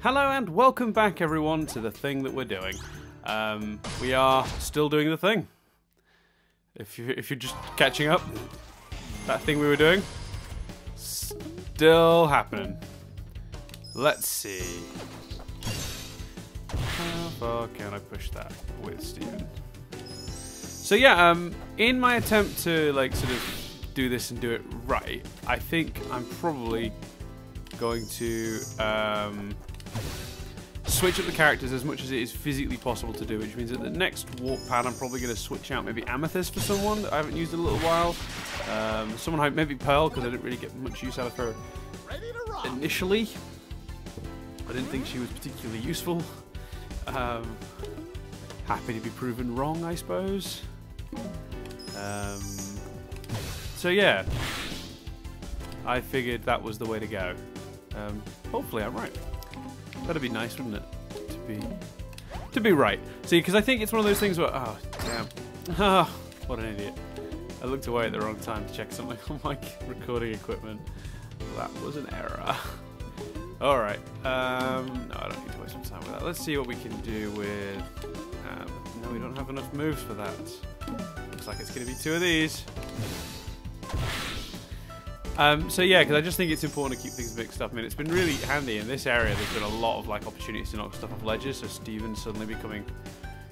Hello and welcome back everyone to the thing that we're doing. We are still doing the thing. If you're just catching up, that thing we were doing, still happening. Let's see. How far can I push that with Steven? So yeah, in my attempt to like sort of do this and do it right, I think I'm probably going to switch up the characters as much as it is physically possible to do, which means that the next warp pad I'm probably going to switch out maybe Amethyst for someone that I haven't used in a little while. Someone maybe Pearl, because I didn't really get much use out of her initially. I didn't think she was particularly useful. Happy to be proven wrong, I suppose. So yeah, I figured that was the way to go. Hopefully I'm right. That'd be nice, wouldn't it? To be right. See, because I think it's one of those things where, oh damn, ah, what an idiot! I looked away at the wrong time to check something on my recording equipment. That was an error. All right. No, I don't need to waste my time with that. Let's see what we can do with. No, we don't have enough moves for that. Looks like it's going to be two of these. So yeah, because I just think it's important to keep things mixed up. I mean, it's been really handy in this area. There's been a lot of like opportunities to knock stuff off ledges, so Steven's suddenly becoming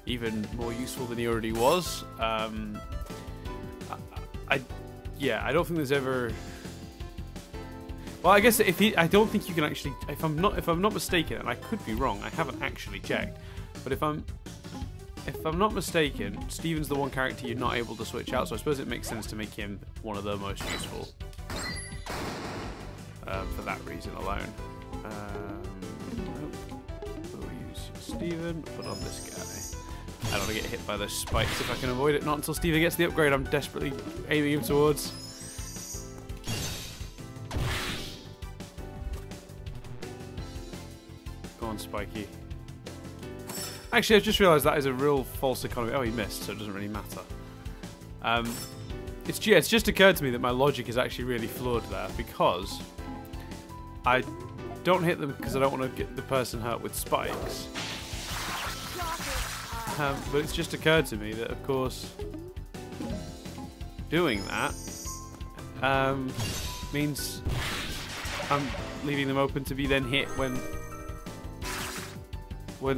even more useful than he already was. Yeah, I don't think there's ever. Well, I guess I don't think you can actually. If I'm not mistaken, and I could be wrong, I haven't actually checked, but if I'm not mistaken, Steven's the one character you're not able to switch out. So I suppose it makes sense to make him one of the most useful. For that reason alone. We'll use Steven, put on this guy. I don't want to get hit by those spikes if I can avoid it. Not until Steven gets the upgrade I'm desperately aiming him towards. Go on, Spiky. Actually, I've just realised that is a real false economy. Oh, he missed, so it doesn't really matter. It's just occurred to me that my logic is actually really flawed there, because I don't hit them because I don't want to get the person hurt with spikes. But it's just occurred to me that, of course, doing that means I'm leaving them open to be then hit when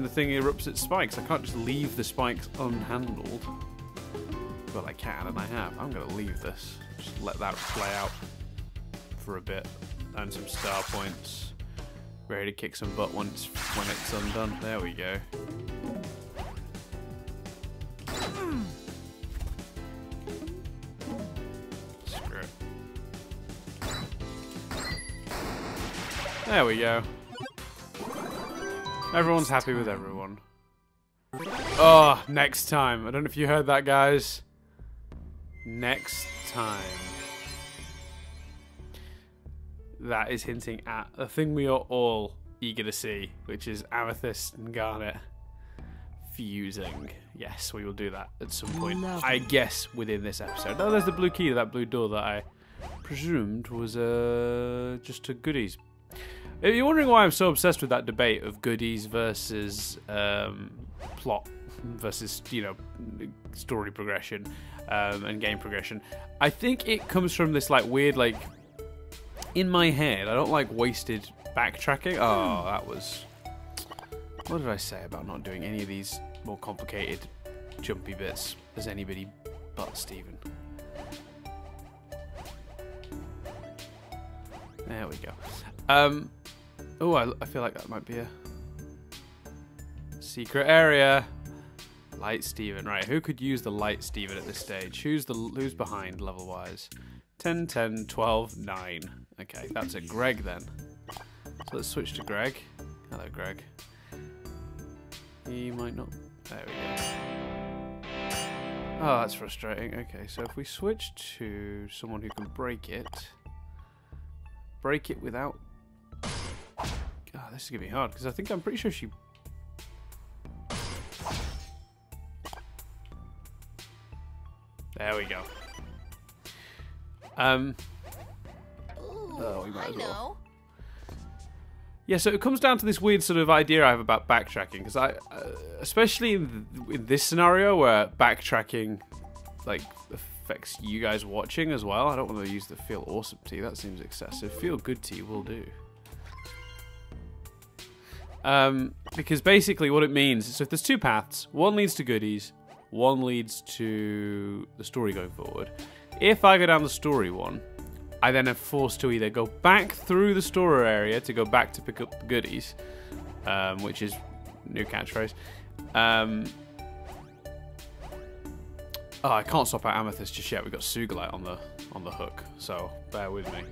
the thing erupts its spikes. I can't just leave the spikes unhandled. Well, I can, and I have. I'm going to leave this. Just let that play out for a bit. And some star points. Ready to kick some butt when it's undone. There we go. Screw it. There we go. Everyone's happy with everyone. Oh, next time. I don't know if you heard that, guys. Next time. That is hinting at the thing we are all eager to see, which is Amethyst and Garnet fusing. Yes, we will do that at some point. I guess within this episode. Oh, there's the blue key to that blue door that I presumed was just a goodies. If you're wondering why I'm so obsessed with that debate of goodies versus plot versus, you know, story progression and game progression, I think it comes from this like weird like. In my head, I don't like wasted backtracking. Oh, that was... What did I say about not doing any of these more complicated, jumpy bits as anybody but Steven? There we go. Oh, I feel like that might be a secret area. Light Steven. Right, who could use the Light Steven at this stage? Who's behind level-wise? 10, 10, 12, 9. Okay, that's a Greg then. So let's switch to Greg. Hello, Greg. He might not... There we go. Oh, that's frustrating. Okay, so if we switch to someone who can break it without... God, this is going to be hard, because I'm pretty sure she... There we go. Oh, we might as well. Yeah, so it comes down to this weird sort of idea I have about backtracking, because especially in this scenario where backtracking, like, affects you guys watching as well. I don't want to use the feel awesome tea. That seems excessive. Feel good tea will do. Because basically what it means is, so if there's two paths, one leads to goodies, one leads to the story going forward. If I go down the story one, I then am forced to either go back through the story area to go back to pick up the goodies, which is new catchphrase. Oh, I can't swap out Amethyst just yet. We've got Sugalite on the hook, so bear with me.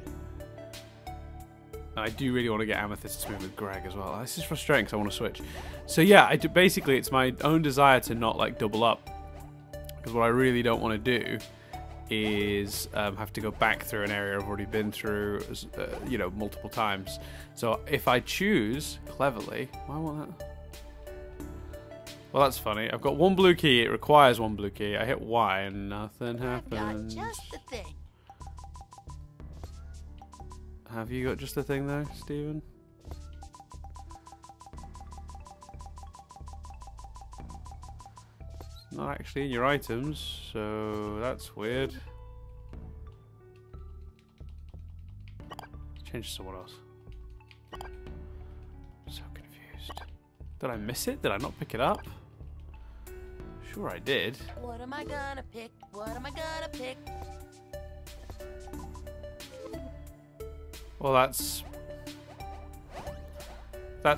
I do really want to get Amethyst to move with Greg as well. This is frustrating because I want to switch. So yeah, basically it's my own desire to not like double up, because what I really don't want to do is have to go back through an area I've already been through, you know, multiple times. So if I choose cleverly, why want that? Well, that's funny. I've got one blue key. It requires one blue key. I hit Y and nothing happens. Got just the thing. Have you got just the thing though, Steven? It's not actually in your items, so that's weird. Let's change to someone else. I'm so confused. Did I miss it? Did I not pick it up? Sure I did. What am I gonna pick? What am I gonna pick? Well, that's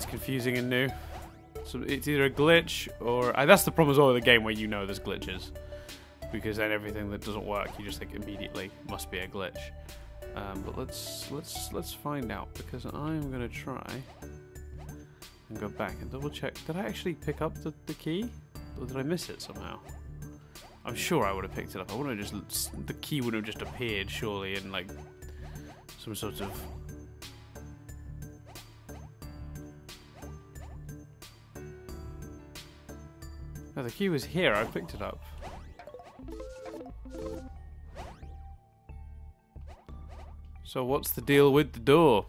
confusing and new. So it's either a glitch or that's the problem as well with the game where you know there's glitches, because then everything that doesn't work you just think immediately must be a glitch. But let's find out, because I'm gonna try and go back and double check. Did I actually pick up the key, or did I miss it somehow? I'm sure I would have picked it up. I wouldn't have just, the key would have just appeared surely in like some sort of. No, the key was here. I picked it up. So what's the deal with the door?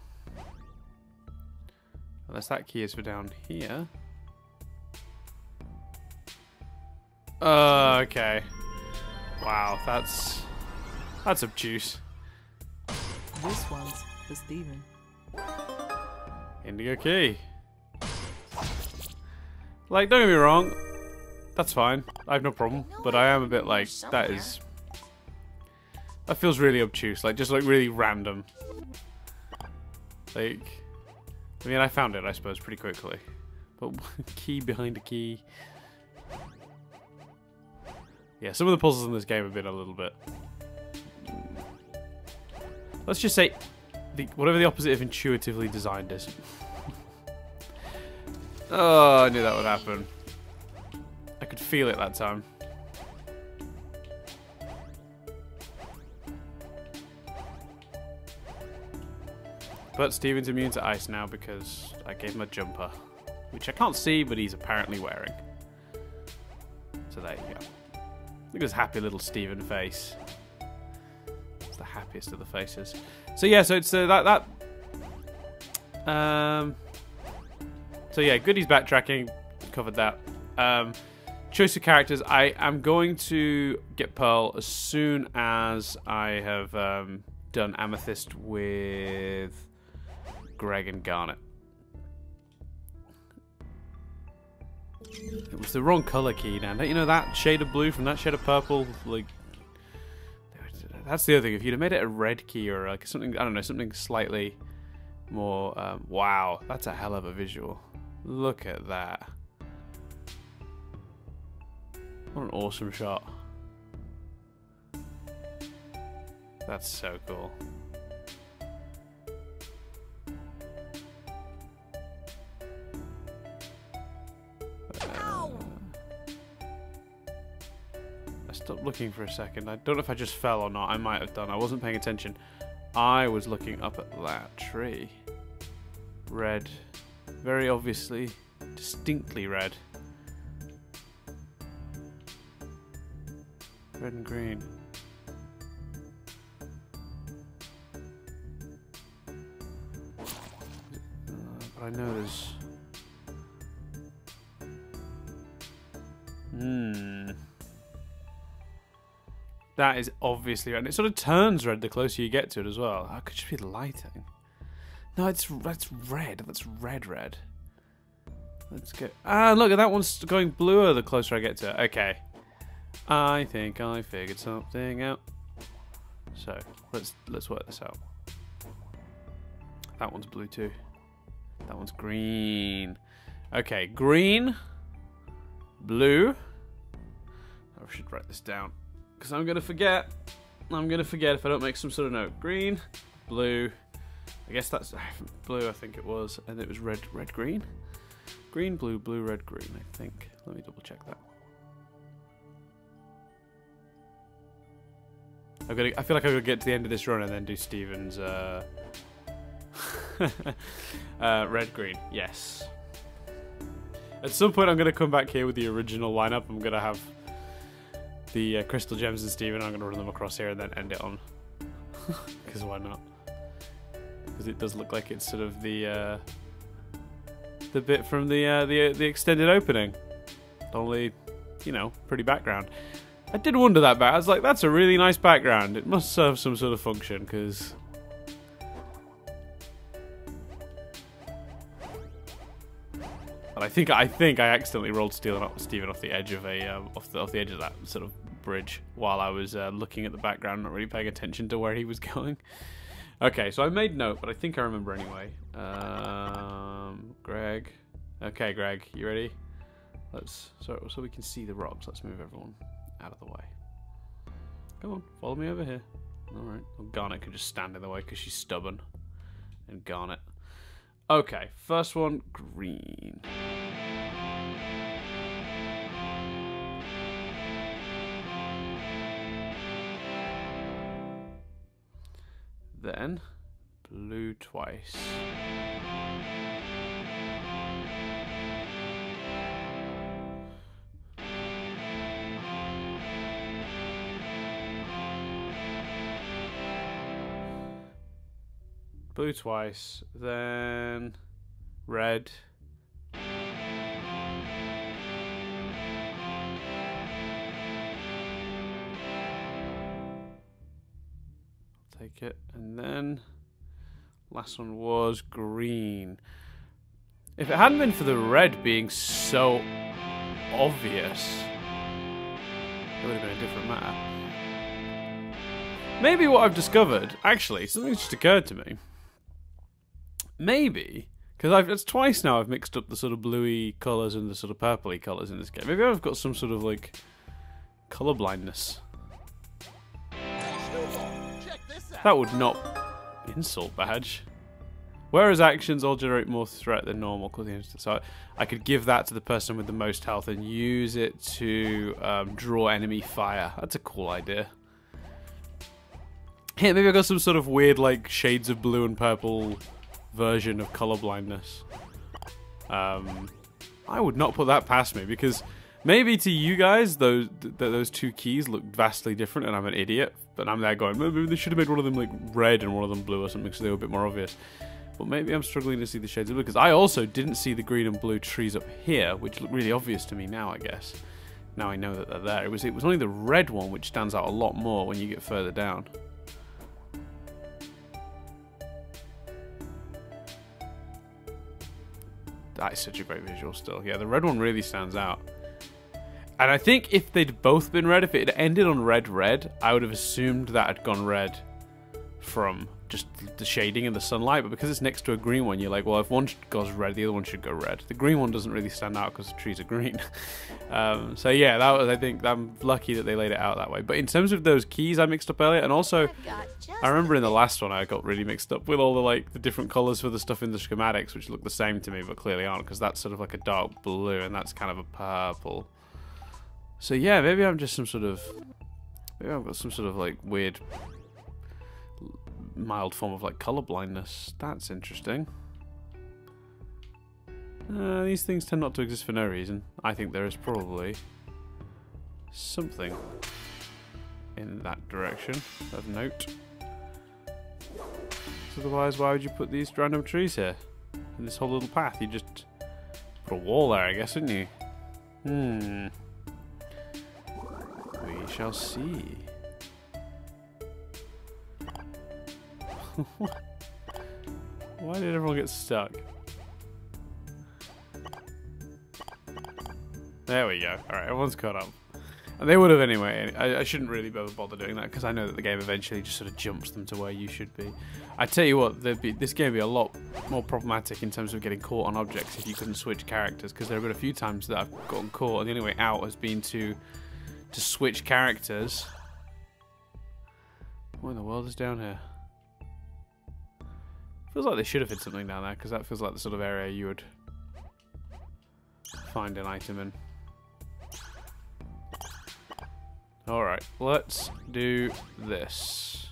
Unless that key is for down here. Okay. Wow, that's obtuse. This one's for Steven. Indigo key. Like, don't get me wrong, that's fine. I have no problem. But I am a bit like, that feels really obtuse. Like, just like really random. Like, I mean, I found it, I suppose, pretty quickly. But key behind a key. Yeah, some of the puzzles in this game have been a little bit. Let's just say, whatever the opposite of intuitively designed is. Oh, I knew that would happen. I could feel it that time. But Steven's immune to ice now because I gave him a jumper, which I can't see, but he's apparently wearing. So there you go. Look at his happy little Steven face. It's the happiest of the faces. So yeah, so it's so yeah, goodies backtracking, covered that. Choice of characters, I am going to get Pearl as soon as I have done Amethyst with Greg and Garnet. It was the wrong color key now. Don't you know that shade of blue from that shade of purple? Like, that's the other thing. If you'd have made it a red key or like something, I don't know, something slightly more. Wow, that's a hell of a visual. Look at that. What an awesome shot. That's so cool. I stopped looking for a second. I don't know if I just fell or not. I might have done. I wasn't paying attention. I was looking up at that tree. Red. Very obviously. Distinctly red. Red and green. But I I know there's... That is obviously red. And it sort of turns red the closer you get to it as well. Oh, it could just be the lighting. No, that's red. That's red. Let's go. Ah, look, that one's going bluer the closer I get to it. Okay. I think I figured something out. So, let's work this out. That one's blue too. That one's green. Okay, green, blue. I should write this down because I'm gonna forget. I'm gonna forget if I don't make some sort of note. Green, blue. I guess that's blue. I think it was, and it was red, green. Green, blue, red, green. I think. Let me double check that. I feel like I could get to the end of this run and then do Steven's red, green. Yes. At some point, I'm going to come back here with the original lineup. I'm going to have the crystal gems and Steven. I'm going to run them across here and then end it on. Because why not? Because it does look like it's sort of the bit from the extended opening. Only, you know, pretty background. I did wonder that back. I was like, that's a really nice background. It must serve some sort of function, because... But I think I accidentally rolled Steven off the edge of off the edge of that sort of bridge while I was looking at the background, not really paying attention to where he was going. Okay, so I made note, but I think I remember anyway. Greg. Okay, Greg, you ready? So we can see the rocks. Let's move everyone out of the way. Come on, follow me over here. Alright. Well, Garnet can just stand in the way because she's stubborn. And Garnet. Okay, first one, green. Then, blue twice. Blue twice, then red. Take it, and then last one was green. If it hadn't been for the red being so obvious, it would have been a different matter. Maybe what I've discovered, actually, something's just occurred to me. Maybe, because it's twice now I've mixed up the sort of bluey colours and the sort of purpley colours in this game. Maybe I've got some sort of, like, colour blindness. That would not insult badge. Whereas actions all generate more threat than normal. So I could give that to the person with the most health and use it to draw enemy fire. That's a cool idea. Yeah, maybe I've got some sort of weird, like, shades of blue and purple version of color blindness. I would not put that past me, because maybe to you guys those two keys look vastly different and I'm an idiot, but I'm there going, maybe they should have made one of them like red and one of them blue or something so they were a bit more obvious. But maybe I'm struggling to see the shades of blue, because I also didn't see the green and blue trees up here, which look really obvious to me now, I guess. Now I know that they're there. It was only the red one which stands out a lot more when you get further down. That is such a great visual still. Yeah, the red one really stands out. And I think if they'd both been red, if it had ended on red, I would have assumed that had gone red from just the shading and the sunlight. But because it's next to a green one, you're like, well, if one goes red, the other one should go red. The green one doesn't really stand out because the trees are green. So yeah, that was, I think, I'm lucky that they laid it out that way. But in terms of those keys I mixed up earlier, and also, I remember in the last one I got really mixed up with all the different colours for the stuff in the schematics, which look the same to me, but clearly aren't, because that's sort of like a dark blue, and that's kind of a purple. So yeah, maybe I'm just maybe I've got some sort of like weird mild form of like color blindness. That's interesting. These things tend not to exist for no reason. I think there is probably something in that direction of note. Otherwise, why would you put these random trees here? in this whole little path. You just put a wall there, I guess, didn't you? We shall see. Why did everyone get stuck? There we go. Alright, everyone's caught up. And they would have anyway. I shouldn't really bother doing that because I know that the game eventually just sort of jumps them to where you should be. I tell you what, this game would be a lot more problematic in terms of getting caught on objects if you couldn't switch characters, because there have been a few times that I've gotten caught and the only way out has been to switch characters. What in the world is down here? Feels like they should have hid something down there, because that feels like the sort of area you would find an item in. Alright, let's do this.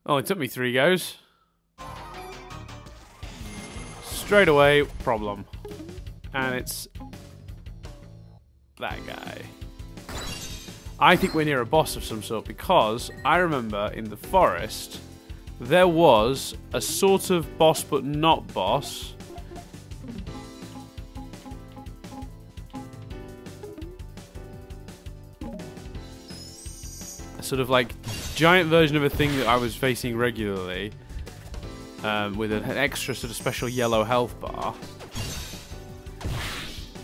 Oh, it took me 3 goes. Straight away, problem. And it's that guy. I think we're near a boss of some sort, because I remember in the forest there was a sort of boss but not boss. A sort of like giant version of a thing that I was facing regularly, with an extra sort of special yellow health bar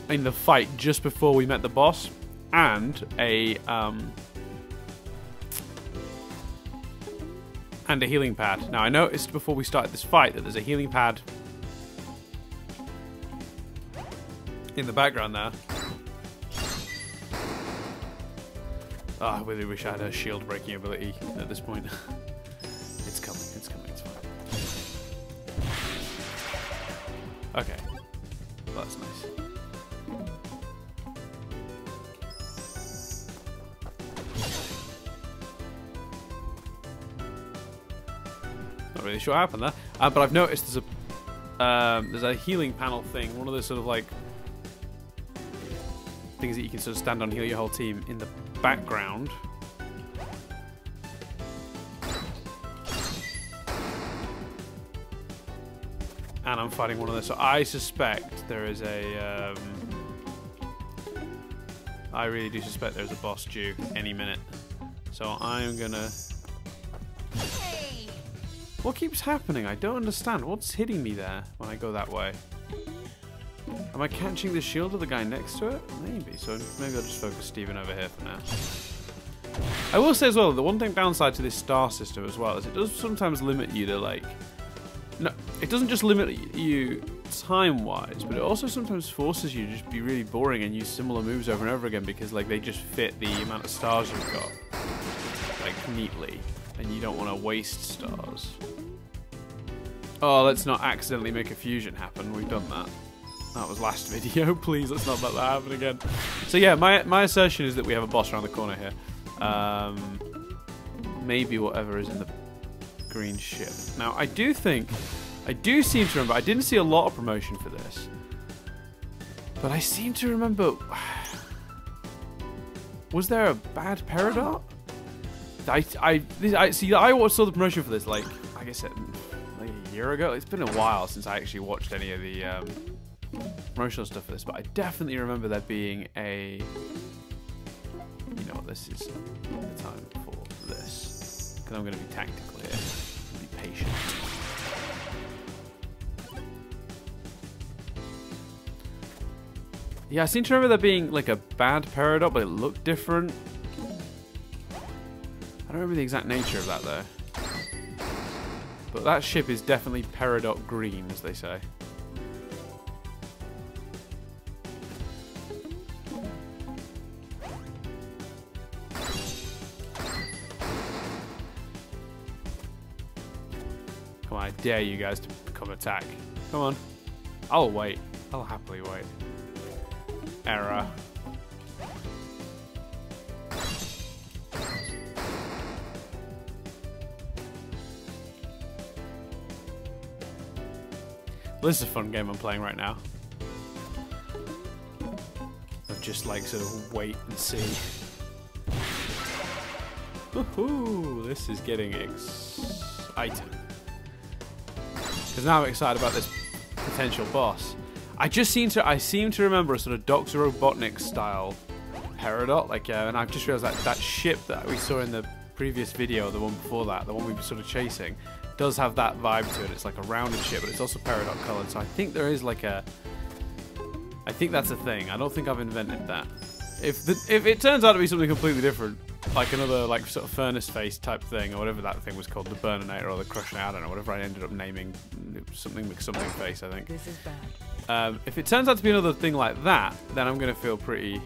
in the fight just before we met the boss, and a healing pad. Now I noticed before we started this fight that there's a healing pad in the background there. Oh, I really wish I had a shield breaking ability at this point. It's coming, it's coming, it's fine. Okay. Well, that's nice. Not really sure what happened there. But I've noticed there's a healing panel thing, one of those sort of like things that you can sort of stand on, heal your whole team in the background. And I'm fighting one of those, so I suspect there is a I really do suspect there's a boss due any minute. So I'm gonna... Hey! What keeps happening? I don't understand. What's hitting me there when I go that way? Am I catching the shield of the guy next to it? Maybe. So maybe I'll just focus Steven over here for now. I will say as well, the one thing downside to this star system as well is it does sometimes limit you to like... No, it doesn't just limit you time-wise, but it also sometimes forces you to just be really boring and use similar moves over and over again because like they just fit the amount of stars you've got like neatly, and you don't want to waste stars. Oh, let's not accidentally make a fusion happen. We've done that. That was last video. Please, let's not let that happen again. So yeah, my assertion is that we have a boss around the corner here. Maybe whatever is in the green ship. Now, I do seem to remember, I didn't see a lot of promotion for this, but I seem to remember, was there a bad Peridot? I saw the promotion for this, like I said, like a year ago. It's been a while since I actually watched any of the promotional stuff for this, but I definitely remember there being a, you know what, this is the time for this, because I'm going to be tactical here, be patient. Yeah, I seem to remember there being like a bad Peridot, but it looked different. I don't remember the exact nature of that though. But that ship is definitely Peridot green, as they say. Come on, I dare you guys to come attack. Come on. I'll wait. I'll happily wait. Error. This is a fun game I'm playing right now. Of just like sort of wait and see. Woohoo! This is getting exciting. Because now I'm excited about this potential boss. I seem to remember a sort of Dr. Robotnik style Peridot, like, and I've just realised that ship that we saw in the previous video, the one before that, the one we were sort of chasing, does have that vibe to it. It's like a rounded ship, but it's also Peridot coloured. So I think there is like a, I think that's a thing. I don't think I've invented that. If it turns out to be something completely different, like another like sort of furnace face type thing, or whatever that thing was called, the Burninator or the Crusher, I don't know, whatever I ended up naming, something face, I think. This is bad. If it turns out to be another thing like that, then I'm going to feel pretty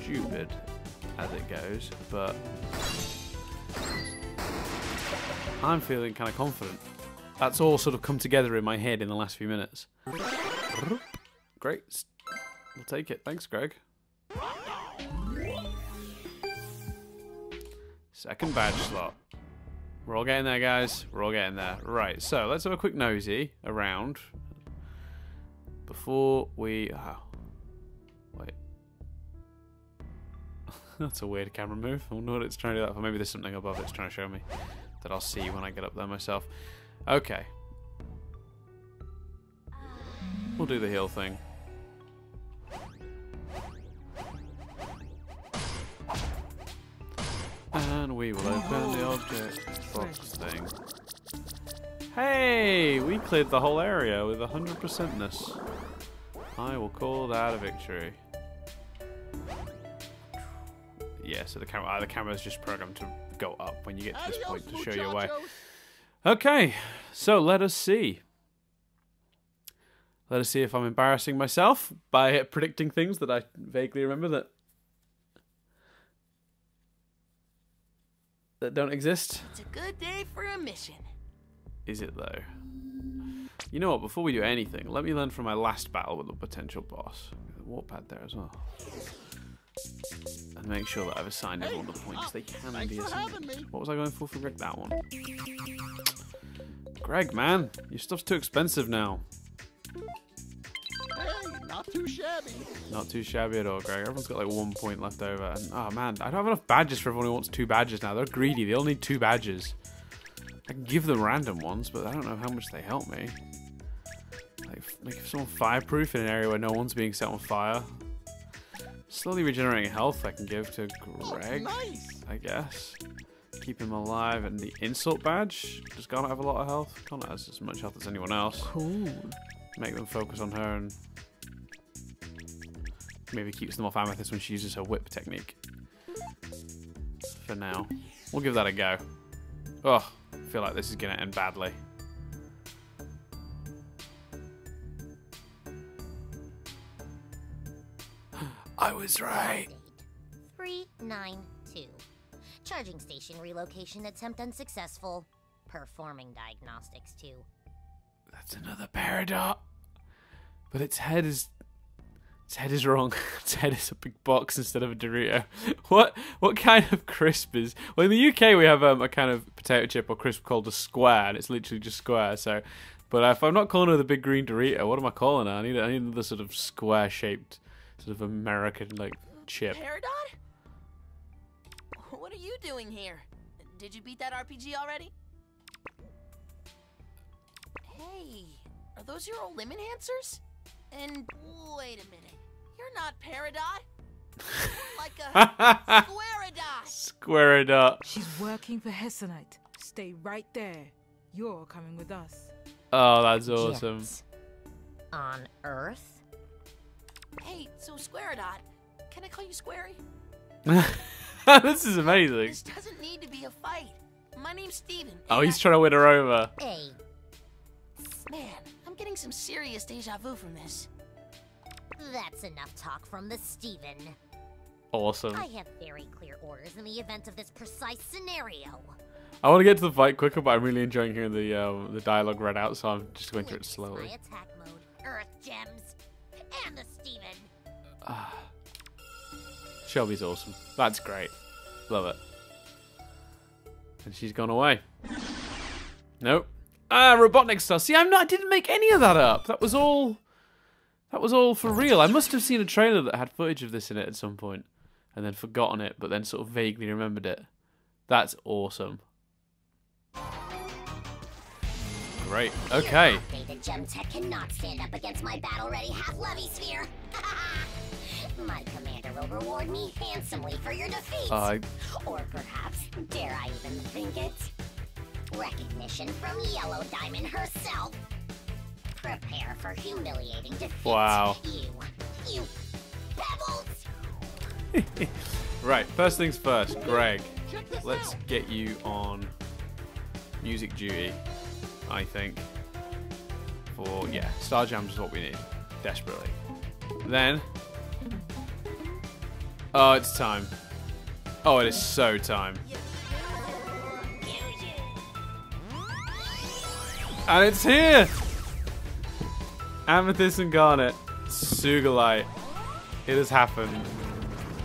stupid as it goes, but I'm feeling kind of confident. That's all sort of come together in my head in the last few minutes. Great. We'll take it. Thanks, Greg. Second badge slot. We're all getting there, guys. We're all getting there. Right, so let's have a quick nosy around before we... Oh, wait. That's a weird camera move. I wonder what it's trying to do that for. Maybe there's something above it's trying to show me that I'll see when I get up there myself. Okay. We'll do the heal thing. And we will open the object box thing. Hey! We cleared the whole area with 100%ness. I will call that a victory. Yeah, so the camera is just programmed to go up when you get to this point to show you a way. Okay, so let us see. Let us see if I'm embarrassing myself by predicting things that I vaguely remember that don't exist. It's a good day for a mission. Is it though? You know what, before we do anything, let me learn from my last battle with the potential boss. The warp pad there as well. And make sure that I've assigned everyone the points they can be assigned. What was I going for Greg? That one. Greg, man, your stuff's too expensive now. Hey, not too shabby. Not too shabby at all, Greg. Everyone's got like 1 point left over. And, oh man, I don't have enough badges for everyone who wants 2 badges now. They're greedy. They all need 2 badges. I can give them random ones, but I don't know how much they help me. Like, make someone fireproof in an area where no one's being set on fire. Slowly regenerating health I can give to Greg, Nice. I guess. Keep him alive. And the insult badge. Does Garnet have a lot of health? Garnet has as much health as anyone else. Cool. Make them focus on her and maybe keeps them off Amethyst when she uses her whip technique. For now. We'll give that a go. Oh, I feel like this is going to end badly. I was right. 392. Charging station relocation attempt unsuccessful. Performing diagnostics too. That's another Peridot. But its head is wrong. Its head is a big box instead of a Dorito. What kind of crisp is? Well, in the UK we have a kind of potato chip or crisp called a square, and it's literally just square. So, but if I'm not calling her the big green Dorito, what am I calling her? I need another sort of square-shaped, sort of American like chip. Peridot? What are you doing here? Did you beat that RPG already? Hey, are those your old limb enhancers? And wait a minute, you're not Peridot. Like a Squaridot. Squaridot. She's working for Hessonite. Stay right there. You're coming with us. Oh, that's awesome. Jets. On Earth? Hey, so Squaridot, can I call you Squarey? This is amazing. This doesn't need to be a fight. My name's Steven. Oh, he's trying to win her over. Hey. Man, I'm getting some serious deja vu from this. That's enough talk from the Steven. Awesome. I have very clear orders in the event of this precise scenario. I want to get to the fight quicker, but I'm really enjoying hearing the dialogue read out, so I'm just going through it Witness slowly. my attack mode, Earth Gems, and the Steven. Shelby's awesome. That's great. Love it. And she's gone away. Nope. Robotnik stuff. See, I didn't make any of that up. That was all for real. I must have seen a trailer that had footage of this in it at some point, and then forgotten it, but then sort of vaguely remembered it. That's awesome. Great. Okay. The gem tech cannot stand up against my battle-ready half-levy sphere. My commander will reward me handsomely for your defeat. Or perhaps, dare I even think it, recognition from Yellow Diamond herself. Prepare for humiliating defeat. Wow. You pebbles! Right, first things first, Greg. Let's get you on music duty, I think. For, yeah, Star Jams is what we need. Desperately. Then... oh, it's time. Oh, it is so time. And it's here! Amethyst and Garnet. Sugalite. It has happened.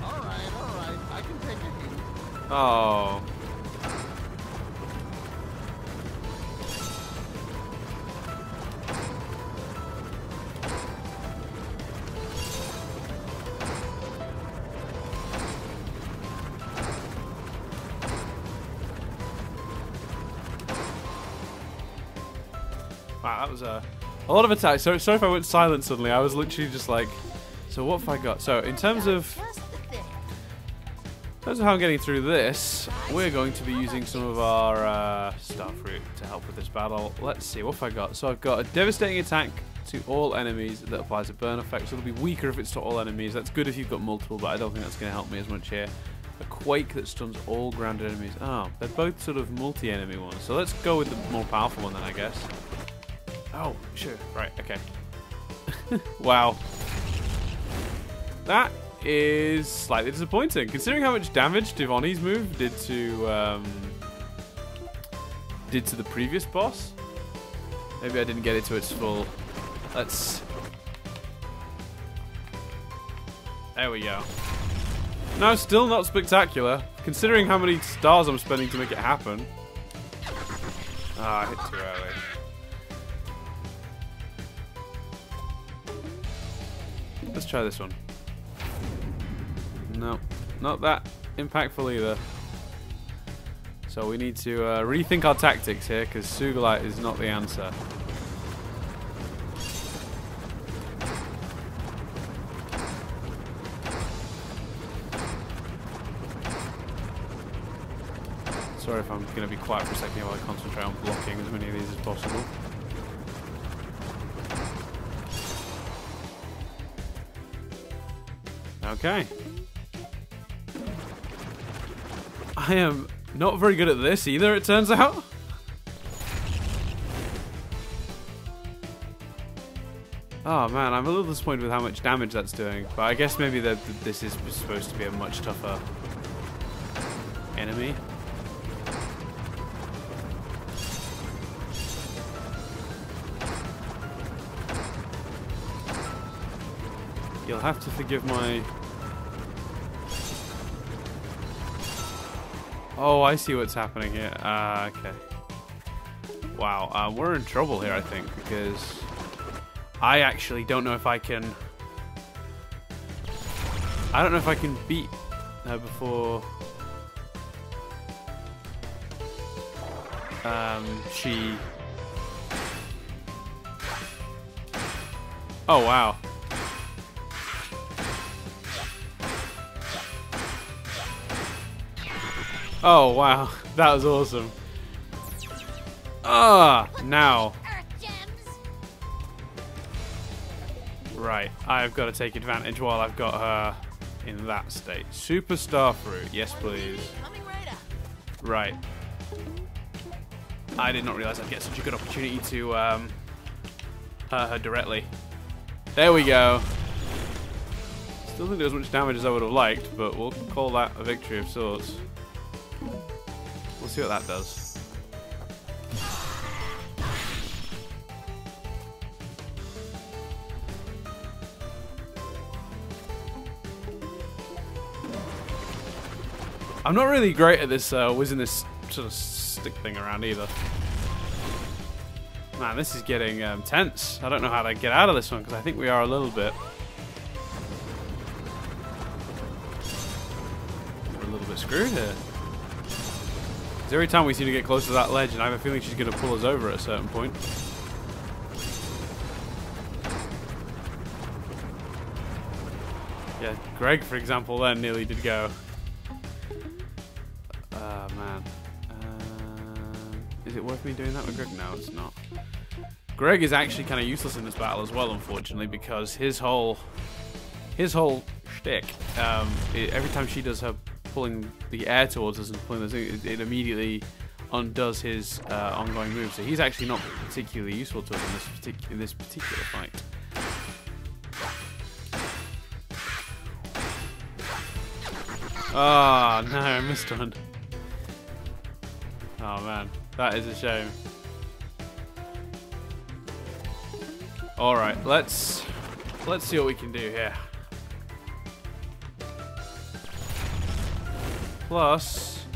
Alright. I can take a hint. Oh. Wow, that was a lot of attacks. Sorry if I went silent suddenly. I was literally just like, so what have I got? So in terms of how I'm getting through this, we're going to be using some of our Starfruit to help with this battle. Let's see, what have I got? So I've got a devastating attack to all enemies that applies a burn effect. So it'll be weaker if it's to all enemies. That's good if you've got multiple, but I don't think that's going to help me as much here. A quake that stuns all grounded enemies. Oh, they're both sort of multi-enemy ones. So let's go with the more powerful one then, I guess. Oh, sure. Right, okay. Wow. That is slightly disappointing, considering how much damage Devoni's move did to the previous boss. Maybe I didn't get it to its full. Let's... there we go. No, still not spectacular, considering how many stars I'm spending to make it happen. Ah, I hit too early. Let's try this one. No, not that impactful either. So we need to rethink our tactics here, because Sugalite is not the answer. Sorry if I'm going to be quiet for a second while I concentrate on blocking as many of these as possible. Okay. I am not very good at this either, it turns out. Oh man, I'm a little disappointed with how much damage that's doing. But I guess maybe this is supposed to be a much tougher enemy. You'll have to forgive my... oh, I see what's happening here. Okay. Wow, we're in trouble here, I think, because I actually don't know if I can... I don't know if I can beat her before... she... oh, wow. Oh, wow. That was awesome. Ah, now. Right, I've got to take advantage while I've got her in that state. Super Starfruit, yes please. Right. I did not realize I'd get such a good opportunity to hurt her directly. There we go. Still didn't do as much damage as I would have liked, but we'll call that a victory of sorts. We'll see what that does. I'm not really great at this whizzing this sort of stick thing around either. Man, this is getting tense. I don't know how to get out of this one because I think we are a little bit. We're a little bit screwed here. Because every time we seem to get close to that ledge, and I have a feeling she's going to pull us over at a certain point. Yeah, Greg, for example, then nearly did go. Oh, man. Is it worth me doing that with Greg? No, it's not. Greg is actually kind of useless in this battle as well, unfortunately, because his whole shtick, every time she does her pulling the air towards us and pulling this, it immediately undoes his ongoing move. So he's actually not particularly useful to us in this particular fight. Oh no, I missed one. Oh man, that is a shame. All right, let's see what we can do here. Plus,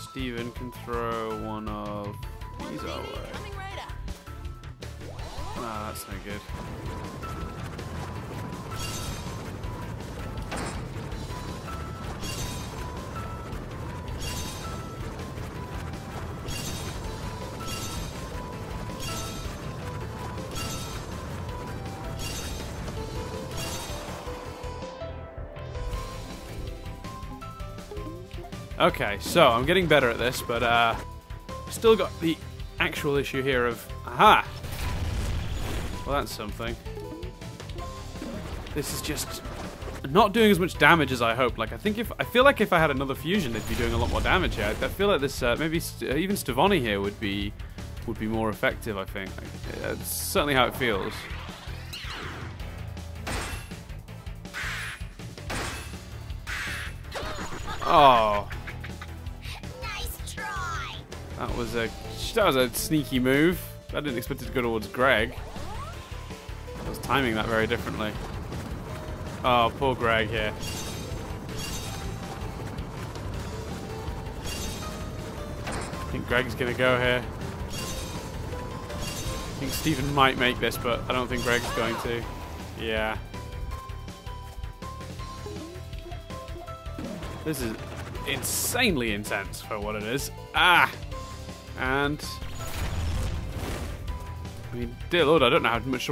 Steven can throw one of these our way. Ah, that's no good. Okay, so I'm getting better at this, but still got the actual issue here of aha. Well, that's something. This is just not doing as much damage as I hoped. Like I feel like if I had another fusion, they'd be doing a lot more damage here. I feel like this maybe even Stevoni here would be more effective. I think it's certainly how it feels. Oh. That was a sneaky move. I didn't expect it to go towards Greg. I was timing that very differently. Oh, poor Greg here. I think Greg's gonna go here. I think Steven might make this, but I don't think Greg's going to. Yeah. This is insanely intense for what it is. Ah! And I mean, dear Lord, I don't know how much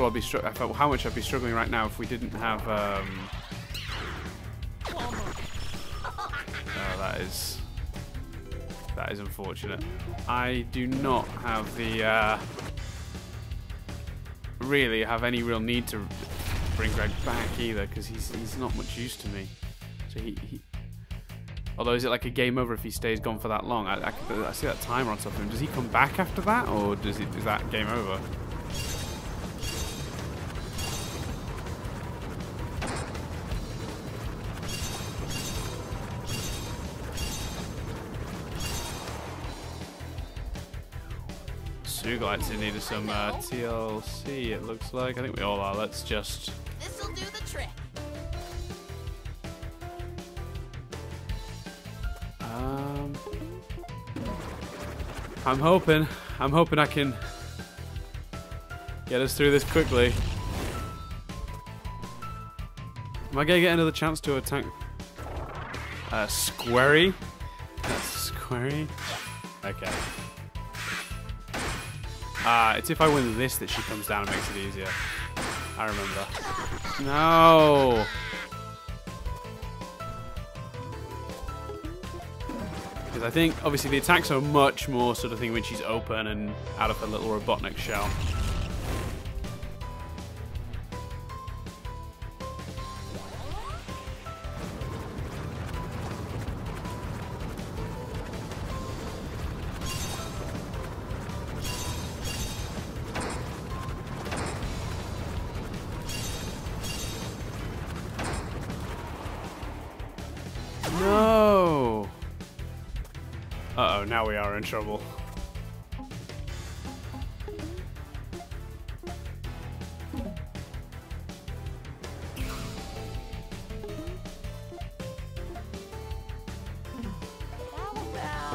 I'd be struggling right now if we didn't have. Oh, that is unfortunate. I do not have the really have any real need to bring Greg back either, because he's not much use to me. So he although, is it like a game over if he stays gone for that long? I see that timer on top of him. Does he come back after that, or is that game over? Suglights in need of some TLC, it looks like. I think we all are. Let's just... This'll do the trick. I'm hoping I can get us through this quickly. Am I gonna get another chance to attack Squarey? That's Squarey? Okay. It's if I win this that she comes down and makes it easier. I remember. No! Because I think, obviously, the attacks are much more sort of thing when she's open and out of her little Robotnik shell. No! Uh-oh, now we are in trouble.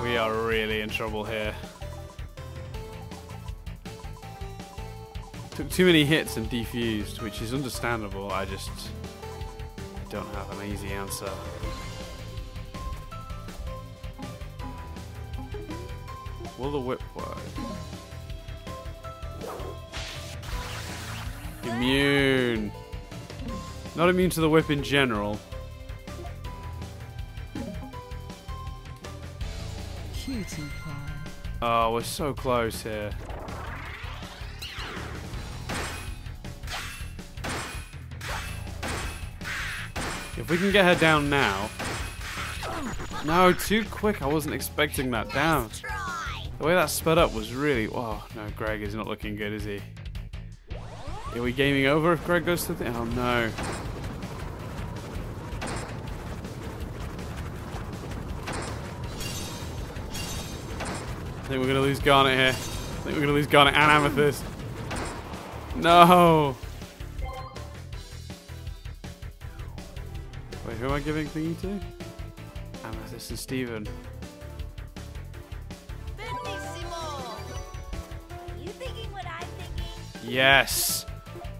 We are really in trouble here. Took too many hits and defused, which is understandable. I just don't have an easy answer. Will the whip work? Immune. Not immune to the whip in general. Cutie pie. Oh, we're so close here. If we can get her down now. No, too quick. I wasn't expecting that down. The way that sped up was really... Oh, no, Greg is not looking good, is he? Are we gaming over if Greg goes to the... Oh, no. I think we're going to lose Garnet here. I think we're going to lose Garnet and Amethyst. No! Wait, who am I giving thingy to? Amethyst and Steven. Bellissimo! You thinking what I'm thinking? Yes!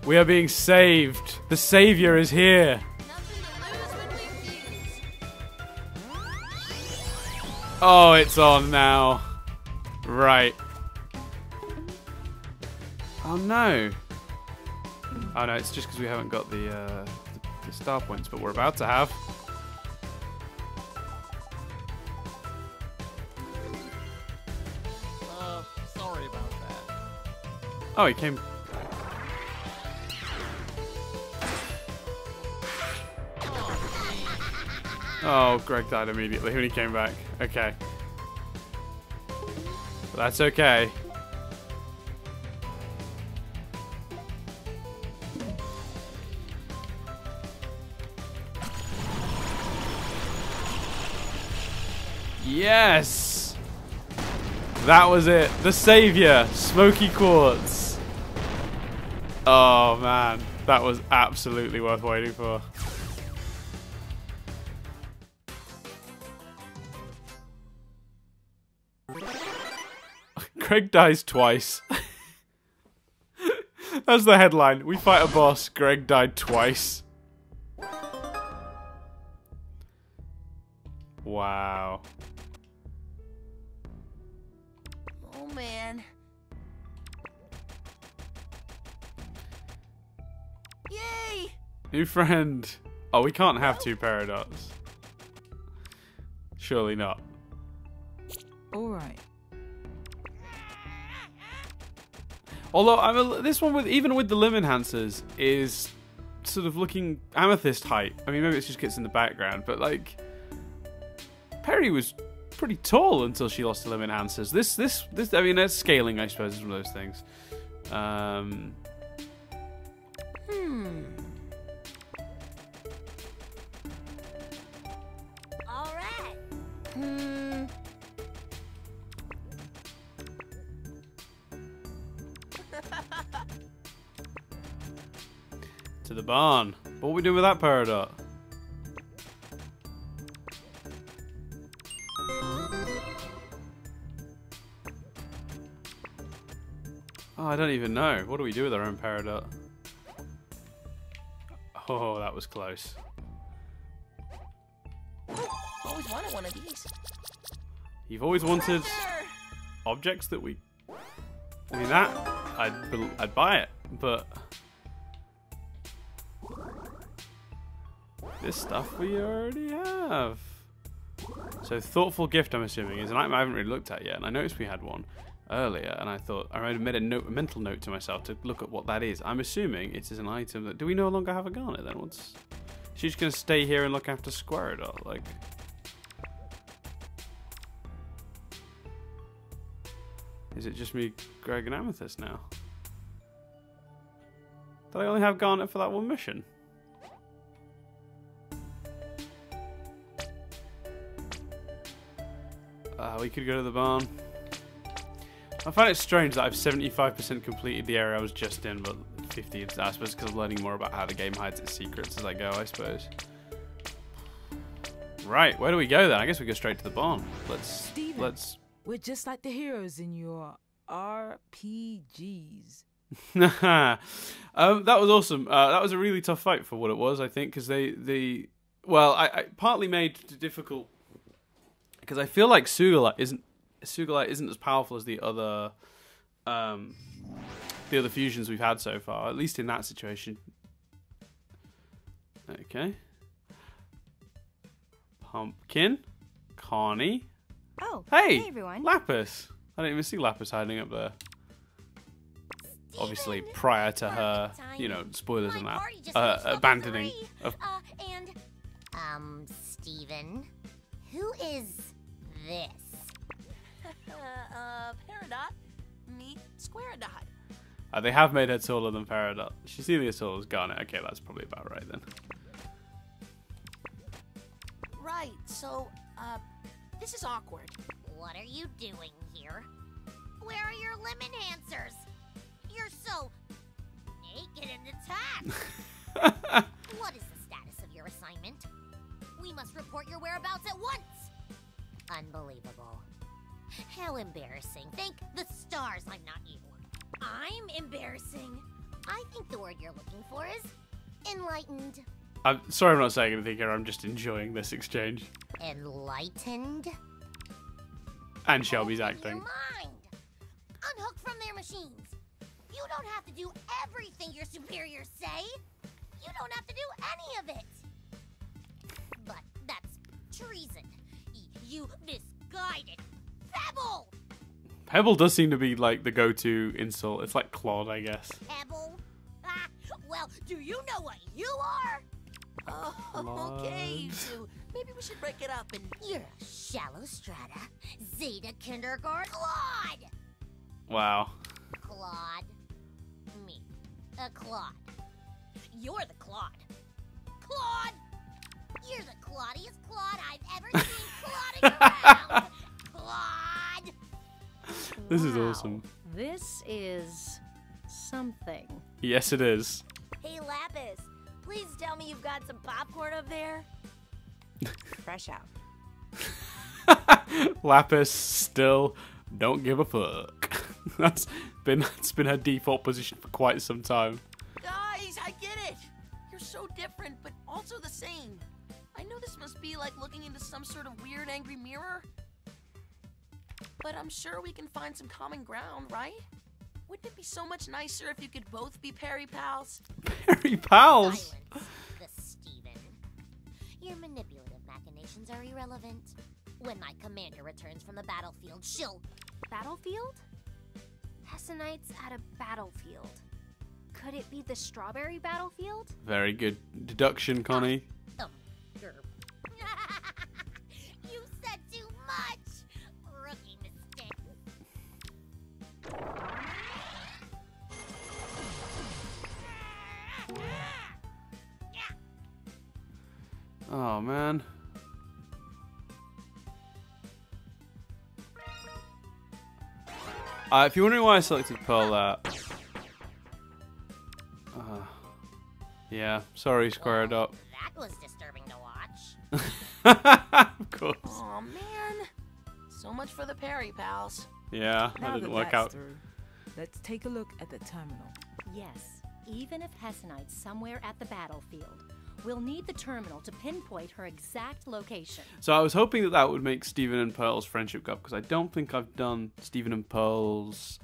We are being saved! The savior is here! Nothing to lose when we fuse. Oh, it's on now. Right. Oh no. Oh no, it's just because we haven't got the star points, but we're about to have. Sorry about that. Oh, he came. Oh, Greg died immediately when he came back. Okay. But that's okay. Yes! That was it. The savior. Smoky Quartz. Oh, man. That was absolutely worth waiting for. Greg dies twice. That's the headline. We fight a boss. Greg died twice. Wow. Oh man. Yay! New friend. Oh, we can't have two Peridots. Surely not. Alright. Although this one with even with the limb enhancers is sort of looking Amethyst height. I mean, maybe it just gets in the background, but like Perry was pretty tall until she lost the limb enhancers. This. I mean, that's scaling, I suppose, is one of those things. All right. To the barn. What are we doing with that Peridot? Oh, I don't even know. What do we do with our own Peridot? Oh, that was close. Always wanted one of these. You've always wanted objects that we... I mean, that... I'd buy it, but... This stuff we already have. So thoughtful gift, I'm assuming, is an item I haven't really looked at yet, and I noticed we had one earlier, and I thought I made a mental note to myself to look at what that is. I'm assuming it is an item that... Do we no longer have a Garnet then? She's just gonna stay here and look after Squaridot, like... Is it just me, Greg, and Amethyst now? Did I only have Garnet for that one mission? We could go to the barn. I find it strange that I've 75% completed the area I was just in, but 50, I suppose, because I'm learning more about how the game hides its secrets as I go, I suppose. Right, where do we go then? I guess we go straight to the barn. Steven, we're just like the heroes in your RPGs. That was awesome. That was a really tough fight for what it was, I think, because I partly made it difficult because I feel like Sugala isn't Sugalite isn't as powerful as the other fusions we've had so far, at least in that situation. Okay. Pumpkin. Connie. Oh, hey everyone. Lapis. I didn't even see Lapis hiding up there. Obviously, prior to her, you know, spoilers and that, abandoning. Steven, who is this? Peridot, me, Squaredot. They have made her taller than Peridot. She's nearly as tall as Garnet. Okay, that's probably about right then. Right, so, this is awkward. What are you doing here? Where are your lemon answers? You're so naked in the task. What is the status of your assignment? We must report your whereabouts at once. Unbelievable. How embarrassing. Thank the stars I'm not you. I'm embarrassing. I think the word you're looking for is enlightened. I'm sorry I'm not saying anything here. I'm just enjoying this exchange. Enlightened? And Shelby's Open acting. your mind. Unhook from their machines. You don't have to do everything your superiors say. You don't have to do any of it. But that's treason. You misguided Pebble! Pebble does seem to be like the go-to insult. It's like Claude, I guess. Pebble? Ah, well, do you know what you are? Oh, okay, you two. Maybe we should break it up and... You're a shallow strata, Zeta kindergarten Claude! Wow. Claude. Me. A Claude. You're the Claude. Claude! You're the Claudiest Claude I've ever seen Clauding around! Claude! This is awesome. This is something. Yes, it is. Hey, Lapis, please tell me you've got some popcorn up there. Fresh out. Lapis still don't give a fuck. That's been her default position for quite some time. Guys, I get it. You're so different, but also the same. I know this must be like looking into some sort of weird, angry mirror. But I'm sure we can find some common ground, right? Wouldn't it be so much nicer if you could both be Perry pals? Perry pals? Silence, the Steven. Your manipulative machinations are irrelevant. When my commander returns from the battlefield, she'll... Battlefield? Hessenites at a battlefield. Could it be the strawberry battlefield? Very good deduction, Connie. You said too much! Rookie mistake. Oh, man. If you're wondering why I selected Pearl there... yeah, sorry, Squaredot. That was disturbing to watch. Of course. Aw, man. So much for the Perry pals. Yeah, Now that didn't that work that's out. through, let's take a look at the terminal. Yes, even if Hessenite's somewhere at the battlefield, we'll need the terminal to pinpoint her exact location. So I was hoping that would make Stephen and Pearl's friendship go up, because I don't think I've done Stephen and Pearl's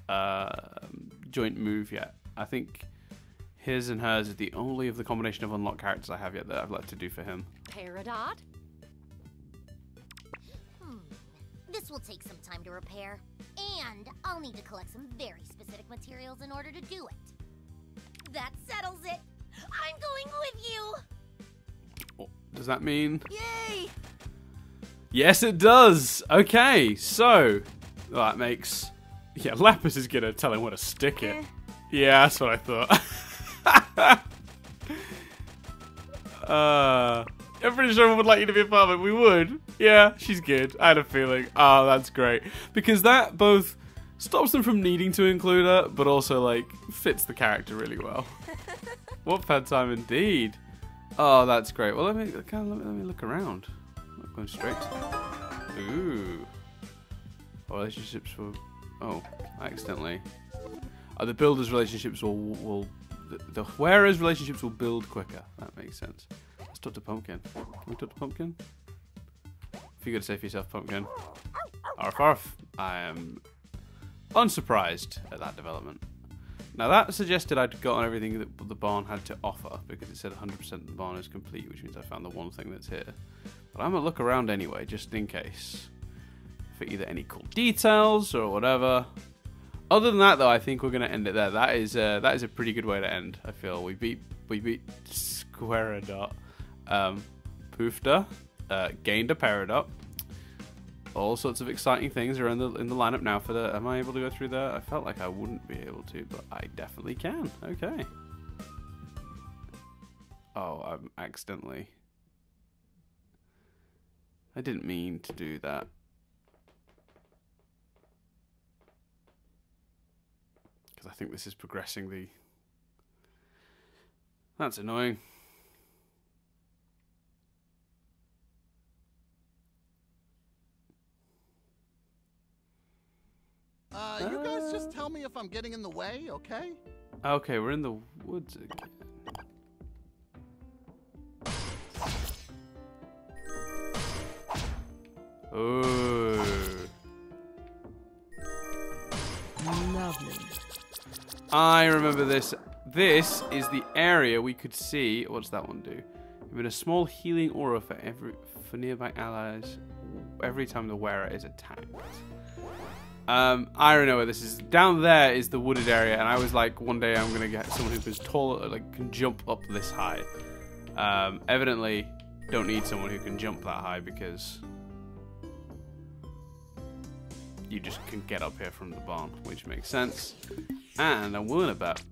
joint move yet. I think his and hers is the only of the combination of unlocked characters I have yet that I've left to do for him. Peridot? This will take some time to repair, and I'll need to collect some very specific materials in order to do it. That settles it. I'm going with you. Oh, does that mean? Yay! Yes, it does. Okay, so that makes... yeah, Lapis is going to tell him where to stick it. Yeah, that's what I thought. I'm pretty sure we would like you to be a part of it. We would. Yeah, she's good. I had a feeling. Oh, that's great. Because that both stops them from needing to include her, but also, like, fits the character really well. What fun time indeed. Oh, that's great. Well, let me look around. I'm going straight. Ooh. Relationships will... oh, accidentally. The builders' relationships will the wearers' relationships will build quicker. That makes sense. Let's talk to Pumpkin. Can we talk to Pumpkin? If you're going to say for yourself, Pumpkin. Arf arf. I am unsurprised at that development. Now that suggested I'd gotten everything that the barn had to offer, because it said 100% of the barn is complete, which means I found the one thing that's here. But I'm gonna look around anyway, just in case, for either any cool details or whatever. Other than that, though, I think we're gonna end it there. That is a pretty good way to end. I feel we beat Peridot, poofed her, gained a Peridot. All sorts of exciting things are in the lineup now for the... Am I able to go through there? I felt like I wouldn't be able to, but I definitely can. Okay. Oh, I'm accidentally... I didn't mean to do that. Because I think this is progressing the... That's annoying. You guys just tell me if I'm getting in the way, okay? Okay, we're in the woods again. Oh. Lovely. I remember this. This is the area we could see. What's that one do? Given a small healing aura for nearby allies every time the wearer is attacked. I don't know where this is. Down there is the wooded area, and I was like, one day I'm gonna get someone who is taller, like can jump up this high. Evidently, don't need someone who can jump that high because you just can get up here from the barn, which makes sense. And I'm willing to bet.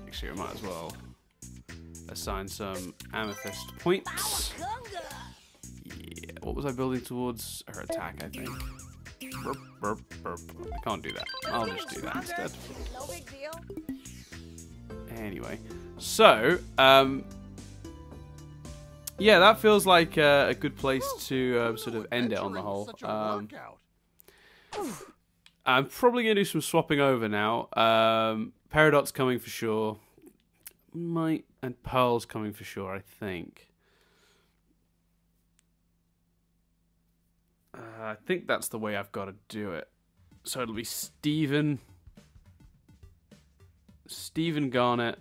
Actually, I might as well assign some amethyst points. Yeah, what was I building towards? Her attack, I think. Burp, burp, burp. I can't do that. I'll just do that instead. No big deal. Anyway, so, yeah, that feels like a good place to sort of end it on the whole. I'm probably going to do some swapping over now. Peridot's coming for sure. And Pearl's coming for sure, I think. I think that's the way I've got to do it. So it'll be Steven Garnet.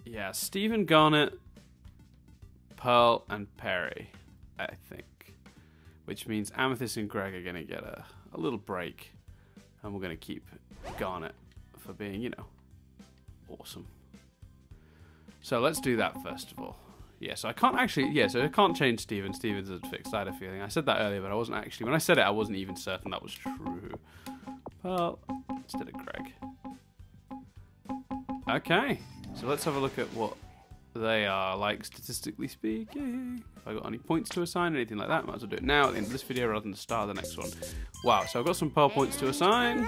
Yeah, Steven Garnet, Pearl, and Perry, I think. Which means Amethyst and Greg are going to get a little break. And we're going to keep Garnet for being, you know, awesome. So let's do that first of all. Yeah, so I can't actually... Yeah, so I can't change Steven. Steven's a fixed, I had a feeling. I said that earlier, but I wasn't actually... When I said it, I wasn't even certain that was true. Pearl instead of Greg. Okay. So let's have a look at what they are like, statistically speaking. If I got any points to assign, anything like that, might as well do it now at the end of this video rather than the start of the next one. Wow, so I've got some Pearl points to assign.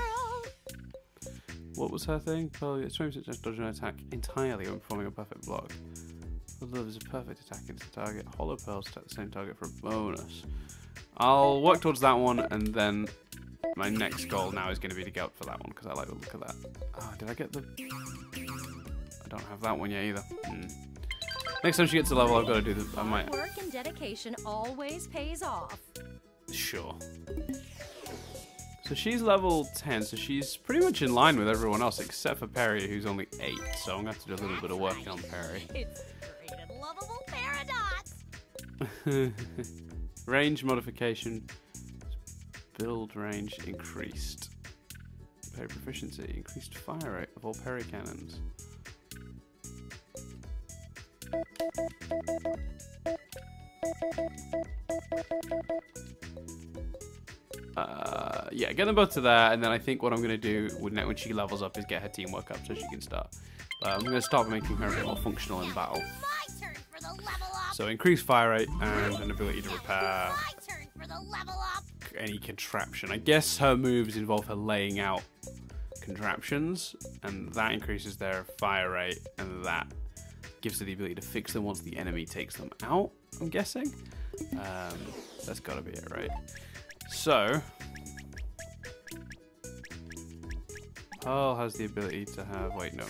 What was her thing? Pearl gets 20% chance dodging an attack entirely when performing a perfect block. Love is a perfect attack against the target. Hollow Pearls attack the same target for a bonus. I'll work towards that one, and then my next goal now is going to be to get up for that one, because I like the look of that. Oh, did I get the... I don't have that one yet either. Next time she gets a level, I've got to do the... I might... Work and dedication always pays off. Sure. So she's level 10, so she's pretty much in line with everyone else, except for Perry, who's only 8. So I'm going to have to do a little bit of work on Perry. It's great and lovable Peridot. Range modification. Build range increased. Parry proficiency. Increased fire rate of all parry cannons. Yeah, get them both to there, and then I think what I'm going to do when she levels up is get her teamwork up so she can start. I'm going to start making her a bit more functional in battle. My turn for the level up. So increased fire rate and an ability to repair My turn for the level up. any contraption. I guess her moves involve her laying out contraptions, and that increases their fire rate, and that gives her the ability to fix them once the enemy takes them out, I'm guessing. That's got to be it, right? So, Pearl has the ability to have... Wait, no.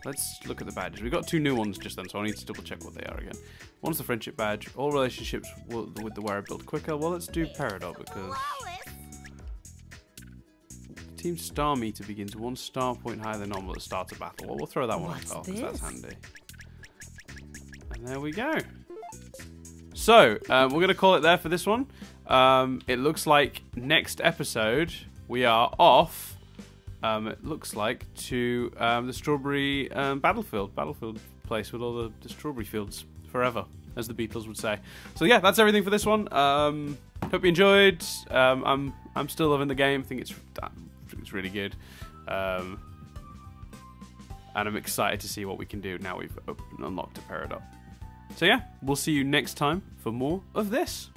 let's look at the badges. We got 2 new ones just then, so I need to double check what they are again. One's the friendship badge. All relationships with the wearer build quicker. Well, let's do Peridot because Team Star Meter begins 1 star point higher than normal at the start of battle. Well, we'll throw that one as well because that's handy. And there we go. So, we're going to call it there for this one. It looks like next episode we are off, it looks like, to the strawberry battlefield place with all the strawberry fields forever, as the Beatles would say. So yeah, that's everything for this one. Hope you enjoyed. I'm still loving the game. I think it's really good. And I'm excited to see what we can do now we've unlocked a Peridot. So yeah, we'll see you next time for more of this.